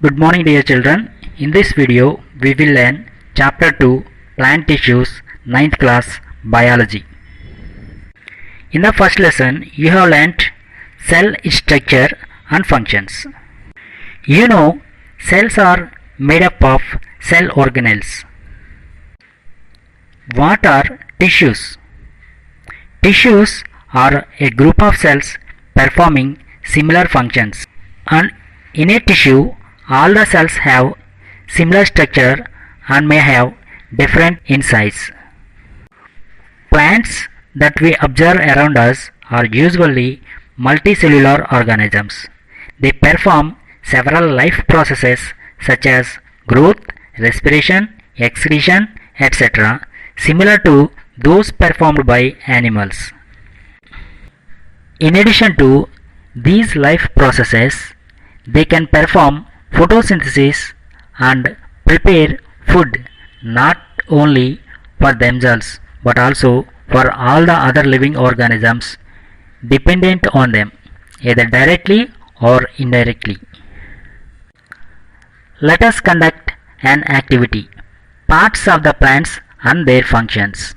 Good morning dear children. In this video we will learn chapter 2 plant tissues 9th class biology. In the first lesson you have learnt cell structure and functions. You know cells are made up of cell organelles. What are tissues? Tissues are a group of cells performing similar functions, and in a tissue all the cells have similar structure and may have different in size. Plants that we observe around us are usually multicellular organisms. They perform several life processes such as growth, respiration, excretion, etc., similar to those performed by animals. In addition to these life processes, they can perform photosynthesis and prepare food not only for themselves but also for all the other living organisms dependent on them, either directly or indirectly. Let us conduct an activity. Parts of the plants and their functions.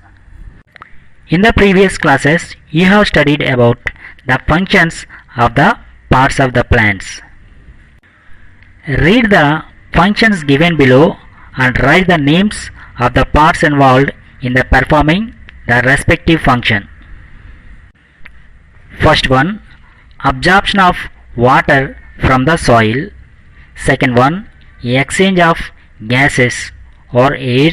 In the previous classes, you have studied about the functions of the parts of the plants. Read the functions given below and write the names of the parts involved in the performing the respective function. First one, absorption of water from the soil. Second one, exchange of gases or air.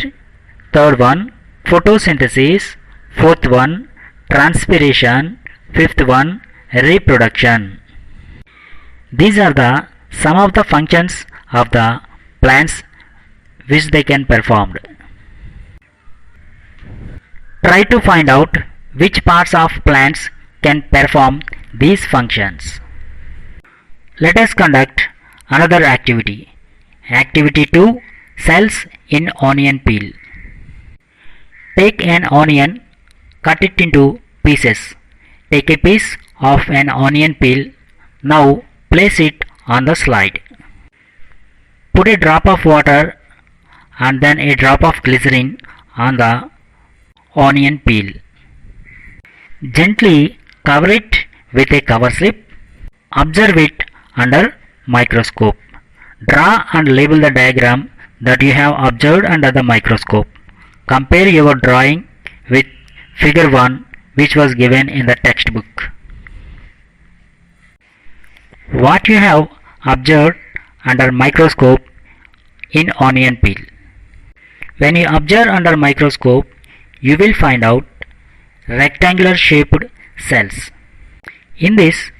Third one, photosynthesis. Fourth one, transpiration. Fifth one, reproduction. These are the some of the functions of the plants which they can perform. Try to find out which parts of plants can perform these functions. Let us conduct another activity. Activity 2, cells in onion peel. Take an onion, cut it into pieces. Take a piece of an onion peel. Now place it on the slide. Put a drop of water and then a drop of glycerin on the onion peel. Gently cover it with a cover slip. Observe it under microscope. Draw and label the diagram that you have observed under the microscope. Compare your drawing with figure 1 which was given in the textbook. What you have observed under microscope in onion peel. When you observe under microscope, you will find out rectangular shaped cells. In this,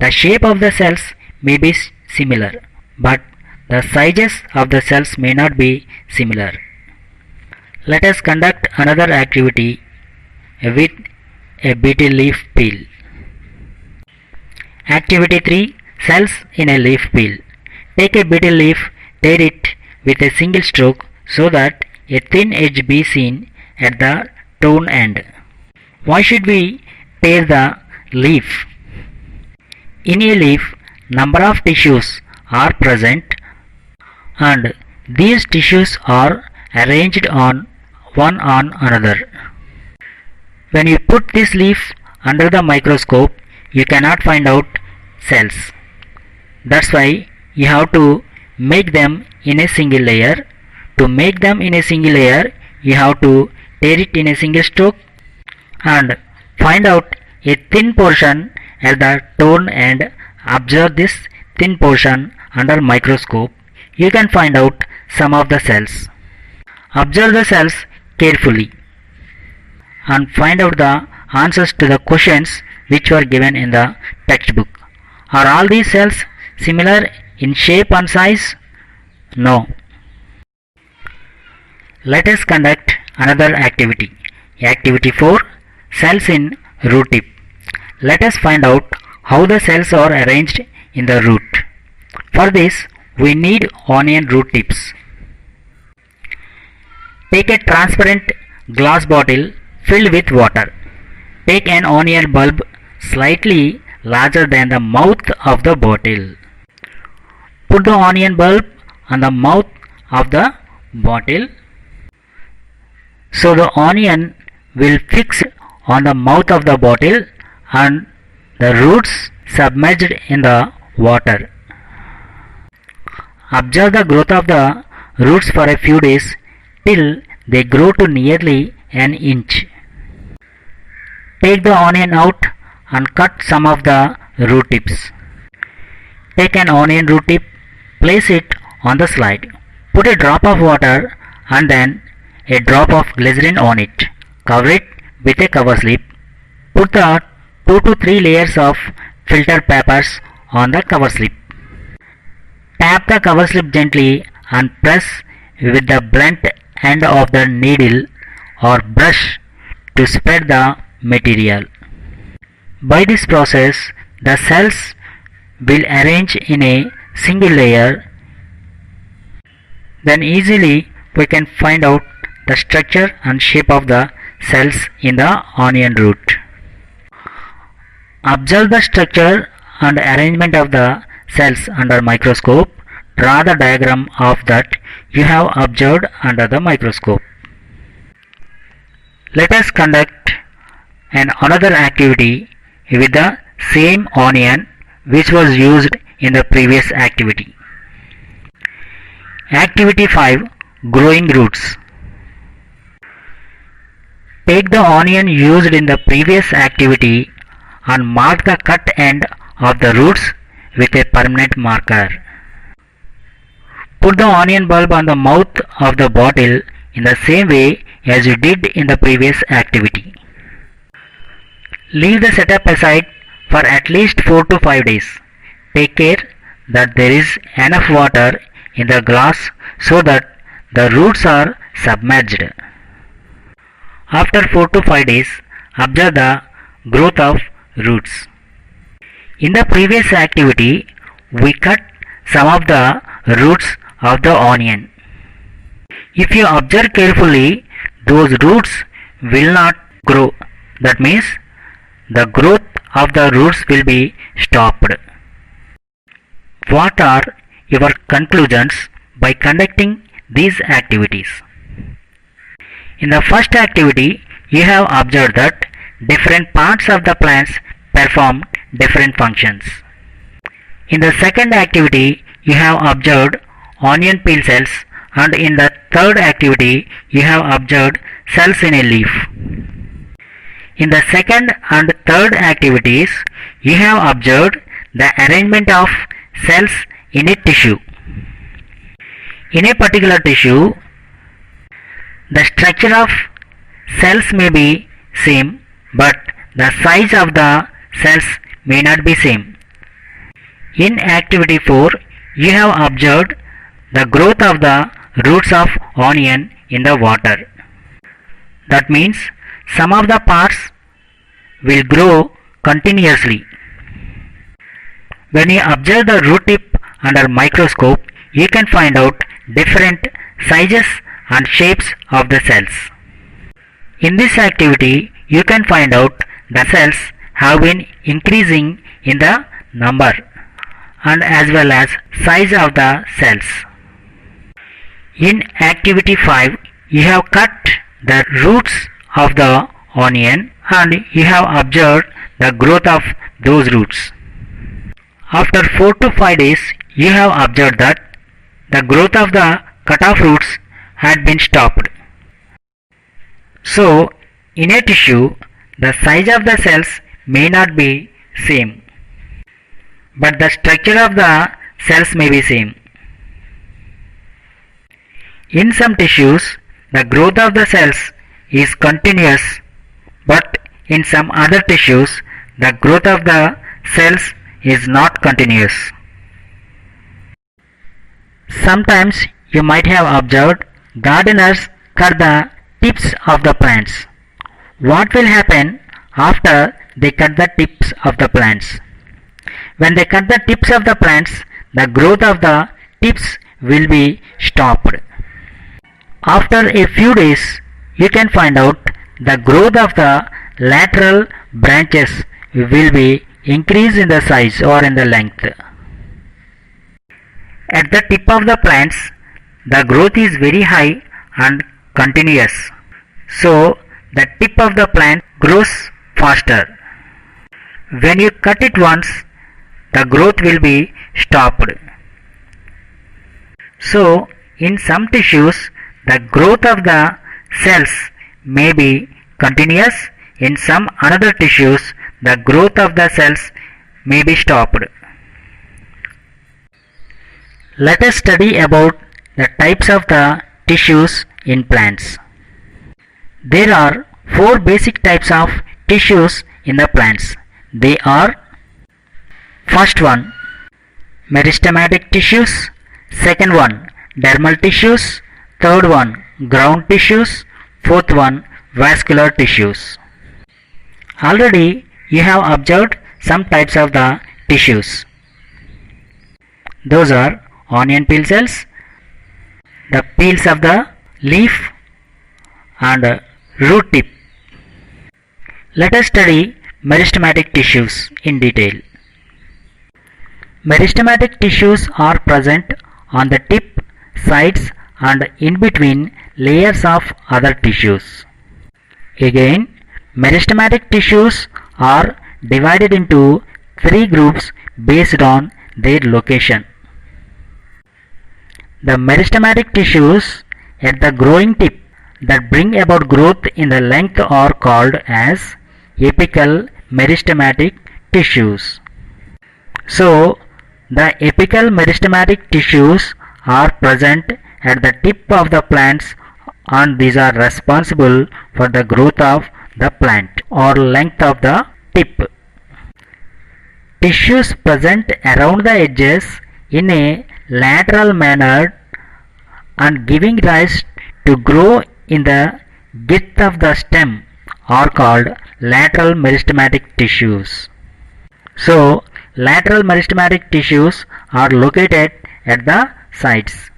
the shape of the cells may be similar, but the sizes of the cells may not be similar. Let us conduct another activity with a betel leaf peel. Activity 3, cells in a leaf peel. Take a betel leaf, tear it with a single stroke so that a thin edge be seen at the torn end. Why should we tear the leaf? In a leaf, number of tissues are present and these tissues are arranged on one on another. When you put this leaf under the microscope, you cannot find out cells. That's why you have to make them in a single layer. To make them in a single layer, you have to tear it in a single stroke and find out a thin portion at the torn end. Observe this thin portion under microscope. You can find out some of the cells. Observe the cells carefully and find out the answers to the questions which were given in the textbook. Are all these cells similar in shape and size? No. Let us conduct another activity. Activity 4, cells in root tip. Let us find out how the cells are arranged in the root. For this, we need onion root tips. Take a transparent glass bottle filled with water. Take an onion bulb slightly larger than the mouth of the bottle. Put the onion bulb on the mouth of the bottle. So the onion will fix on the mouth of the bottle and the roots submerged in the water. Observe the growth of the roots for a few days till they grow to nearly an inch. Take the onion out and cut some of the root tips. Take an onion root tip, place it on the slide. Put a drop of water and then a drop of glycerin on it. Cover it with a cover slip. Put the 2 to 3 layers of filter papers on the cover slip. Tap the cover slip gently and press with the blunt end of the needle or brush to spread the material. By this process, the cells will arrange in a single layer. Then easily we can find out the structure and shape of the cells in the onion root. Observe the structure and arrangement of the cells under microscope. Draw the diagram of that you have observed under the microscope. Let us conduct another activity with the same onion which was used in the previous activity. Activity 5. Growing roots. Take the onion used in the previous activity and mark the cut end of the roots with a permanent marker. Put the onion bulb on the mouth of the bottle in the same way as you did in the previous activity. Leave the setup aside for at least 4 to 5 days. Take care that there is enough water in the glass so that the roots are submerged. After 4 to 5 days, observe the growth of roots. In the previous activity, we cut some of the roots of the onion. If you observe carefully, those roots will not grow. That means the growth of the roots will be stopped. What are your conclusions by conducting these activities? In the first activity, you have observed that different parts of the plants perform different functions. In the second activity, you have observed onion peel cells, and in the third activity, you have observed cells in a leaf. In the second and third activities, you have observed the arrangement of cells in a tissue. In a particular tissue, the structure of cells may be same, but the size of the cells may not be same. In activity 4, you have observed the growth of the roots of onion in the water. That means some of the parts will grow continuously. When you observe the root tip under microscope, you can find out different sizes and shapes of the cells. In this activity, you can find out the cells have been increasing in the number and as well as size of the cells. In activity 5, you have cut the roots of the onion and you have observed the growth of those roots. After 4 to 5 days, you have observed that the growth of the cut off roots had been stopped. So, in a tissue, the size of the cells may not be same, but the structure of the cells may be same. In some tissues, the growth of the cells is continuous, but in some other tissues, the growth of the cells is not continuous. Sometimes you might have observed gardeners cut the tips of the plants. What will happen after they cut the tips of the plants? When they cut the tips of the plants, the growth of the tips will be stopped. After a few days, you can find out the growth of the lateral branches will be increased in the size or in the length. At the tip of the plants, the growth is very high and continuous. So, the tip of the plant grows faster. When you cut it once, the growth will be stopped. So, in some tissues, the growth of the cells may be continuous. In some other tissues, the growth of the cells may be stopped. Let us study about the types of the tissues in plants. There are four basic types of tissues in the plants. They are: first one, meristematic tissues; second one, dermal tissues; third one, ground tissues; fourth one, vascular tissues. Already you have observed some types of the tissues. Those are onion peel cells, the peels of the leaf, and root tip. Let us study meristematic tissues in detail. Meristematic tissues are present on the tip, sides, and in between layers of other tissues. Again, meristematic tissues are divided into three groups based on their location. The meristematic tissues at the growing tip that bring about growth in the length are called as apical meristematic tissues. So, the apical meristematic tissues are present at the tip of the plants, and these are responsible for the growth of the plant or length of the tip. Tissues present around the edges in a lateral manner and giving rise to grow in the width of the stem are called lateral meristematic tissues. So, lateral meristematic tissues are located at the sides.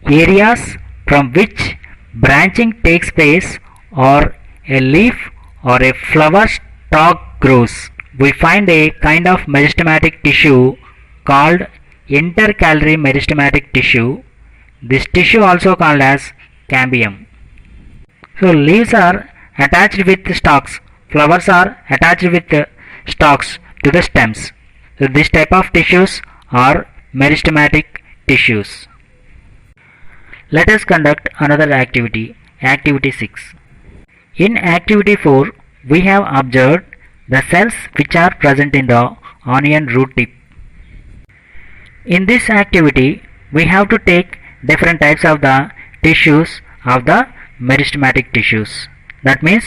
Areas from which branching takes place or a leaf or a flower stalk grows. We find a kind of meristematic tissue called intercalary meristematic tissue. This tissue also called as cambium. So leaves are attached with stalks, flowers are attached with stalks to the stems. So this type of tissues are meristematic tissues. Let us conduct another activity, activity 6. In activity 4, we have observed the cells which are present in the onion root tip. In this activity, we have to take different types of the tissues of the meristematic tissues. That means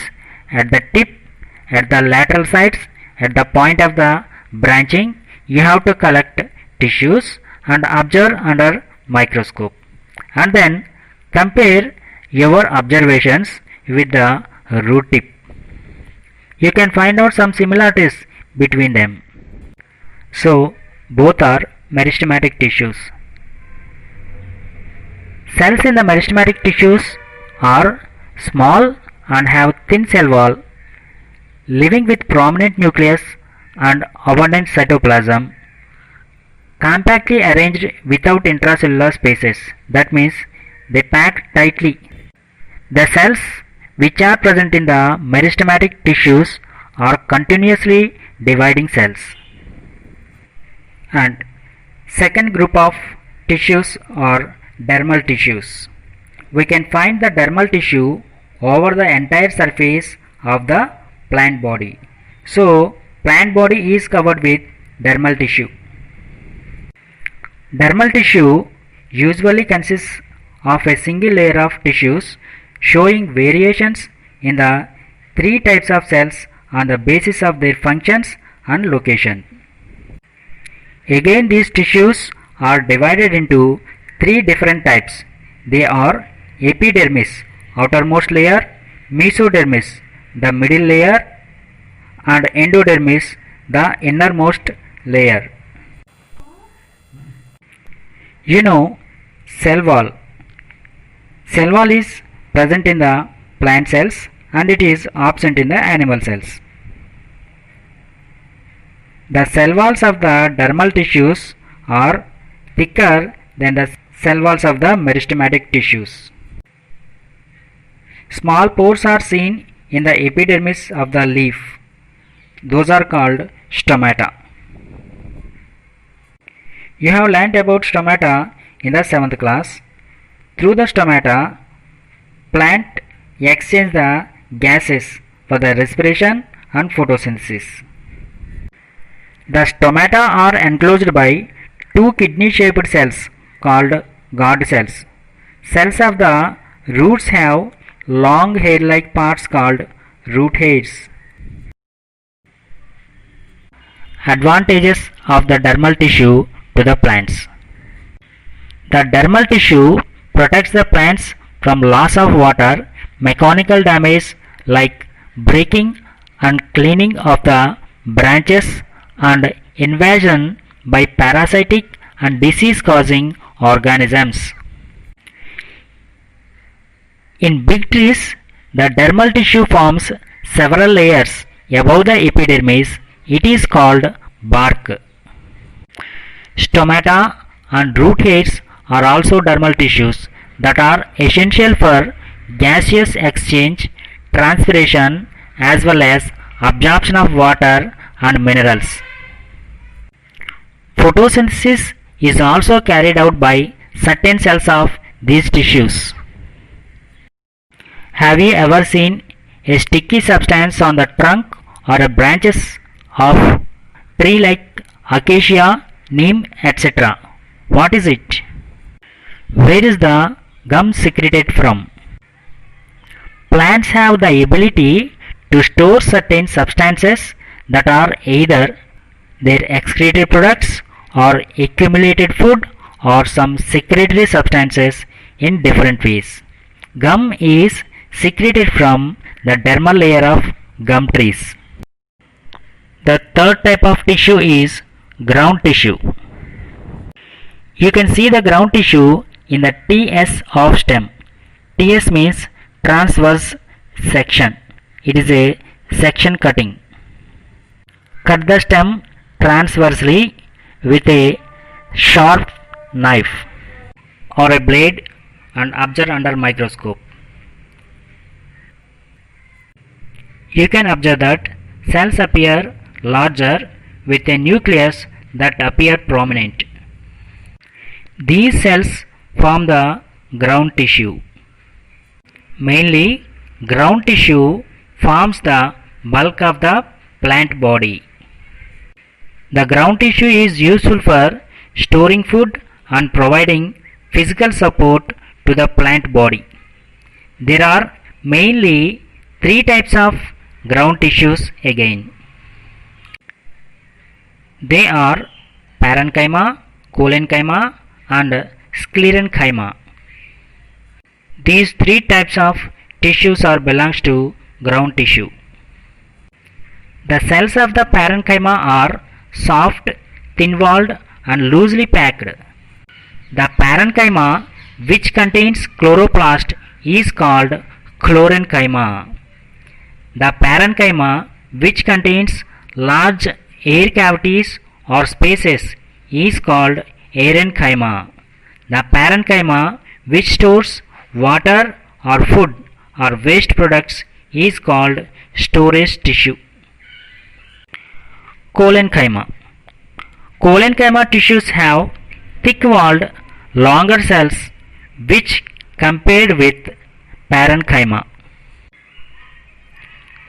at the tip, at the lateral sides, at the point of the branching, you have to collect tissues and observe under microscope, and then compare your observations with the root tip. You can find out some similarities between them. So both are meristematic tissues. Cells in the meristematic tissues are small and have thin cell wall, living with prominent nucleus and abundant cytoplasm, compactly arranged without intracellular spaces. That means they pack tightly. The cells which are present in the meristematic tissues are continuously dividing cells. And second group of tissues are dermal tissues. We can find the dermal tissue over the entire surface of the plant body. So, plant body is covered with dermal tissue. Dermal tissue usually consists of a single layer of tissues showing variations in the three types of cells on the basis of their functions and location. Again, these tissues are divided into three different types. They are epidermis, outermost layer; mesodermis, the middle layer; and endodermis, the innermost layer. You know, cell wall. Cell wall is present in the plant cells and it is absent in the animal cells. The cell walls of the dermal tissues are thicker than the cell walls of the meristematic tissues. Small pores are seen in the epidermis of the leaf. Those are called stomata. You have learnt about stomata in the 7th class. Through the stomata, plant exchange the gases for the respiration and photosynthesis. The stomata are enclosed by two kidney-shaped cells called guard cells. Cells of the roots have long hair-like parts called root hairs. Advantages of the dermal tissue to the plants. The dermal tissue protects the plants from loss of water, mechanical damage like breaking and cleaning of the branches, and invasion by parasitic and disease causing organisms. In big trees, the dermal tissue forms several layers above the epidermis. It is called bark. Stomata and root hairs are also dermal tissues that are essential for gaseous exchange, transpiration, as well as absorption of water and minerals. Photosynthesis is also carried out by certain cells of these tissues. Have you ever seen a sticky substance on the trunk or branches of tree like acacia, neem, etc.? What is it? Where is the gum secreted from? Plants have the ability to store certain substances that are either their excreted products or accumulated food or some secretory substances in different ways. Gum is secreted from the dermal layer of gum trees. The third type of tissue is ground tissue. You can see the ground tissue in the TS of stem. TS means transverse section. It is a section cutting. Cut the stem transversely with a sharp knife or a blade and observe under microscope. You can observe that cells appear larger with a nucleus that appear prominent. These cells form the ground tissue. Mainly, ground tissue forms the bulk of the plant body. The ground tissue is useful for storing food and providing physical support to the plant body. There are mainly three types of ground tissues again. They are parenchyma, collenchyma and sclerenchyma. These three types of tissues are belongs to ground tissue. The cells of the parenchyma are soft, thin-walled and loosely packed. The parenchyma which contains chloroplast is called chlorenchyma. The parenchyma which contains large air cavities or spaces is called aerenchyma. The parenchyma which stores water or food or waste products is called storage tissue. Collenchyma. Collenchyma tissues have thick-walled, longer cells which compared with parenchyma.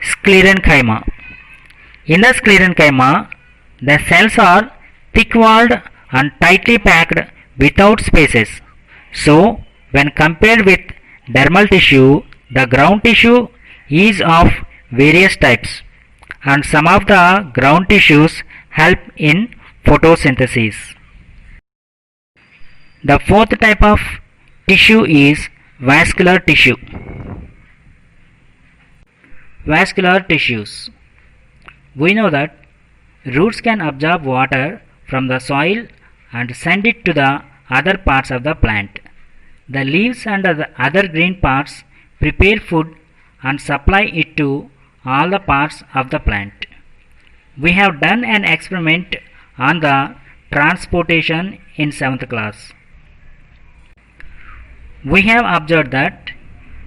Sclerenchyma. In the sclerenchyma, the cells are thick-walled and tightly packed without spaces. So, when compared with dermal tissue, the ground tissue is of various types, and some of the ground tissues help in photosynthesis. The fourth type of tissue is vascular tissue. Vascular tissues. We know that roots can absorb water from the soil and send it to the other parts of the plant. The leaves and the other green parts prepare food and supply it to all the parts of the plant. We have done an experiment on the transportation in 7th class. We have observed that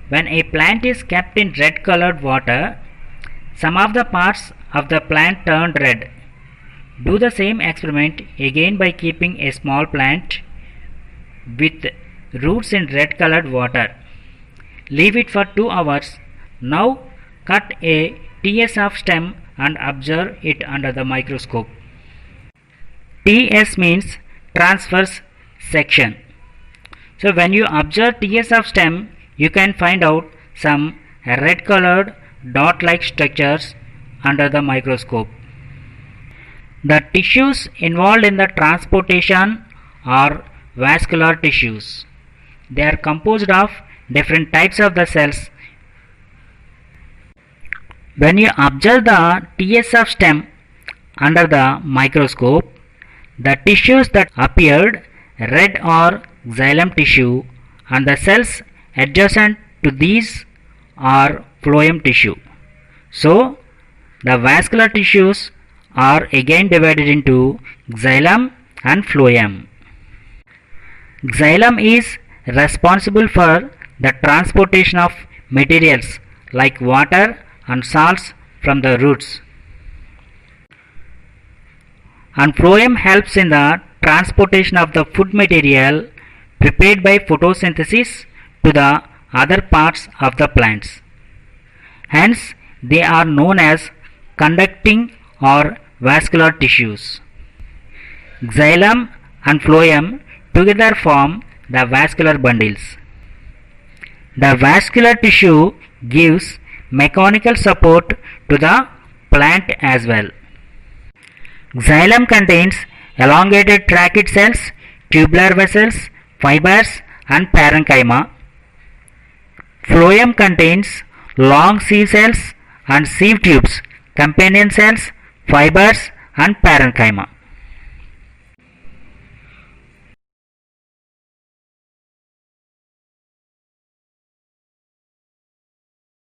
when a plant is kept in red colored water, some of the parts of the plant turn red. Do the same experiment again by keeping a small plant with roots in red colored water. Leave it for 2 hours. Now cut a TS of stem and observe it under the microscope. TS means transverse section. So when you observe TS of stem, you can find out some red colored dot like structures under the microscope. The tissues involved in the transportation are vascular tissues. They are composed of different types of the cells. When you observe the TS of stem under the microscope, the tissues that appeared red are xylem tissue and the cells adjacent to these are phloem tissue. So, the vascular tissues are again divided into xylem and phloem. Xylem is responsible for the transportation of materials like water and salts from the roots. And phloem helps in the transportation of the food material prepared by photosynthesis to the other parts of the plants. Hence, they are known as conducting or vascular tissues. Xylem and phloem together form the vascular bundles. The vascular tissue gives mechanical support to the plant as well. Xylem contains elongated tracheid cells, tubular vessels, fibers and parenchyma. Phloem contains long sieve cells and sieve tubes, companion cells, fibers and parenchyma.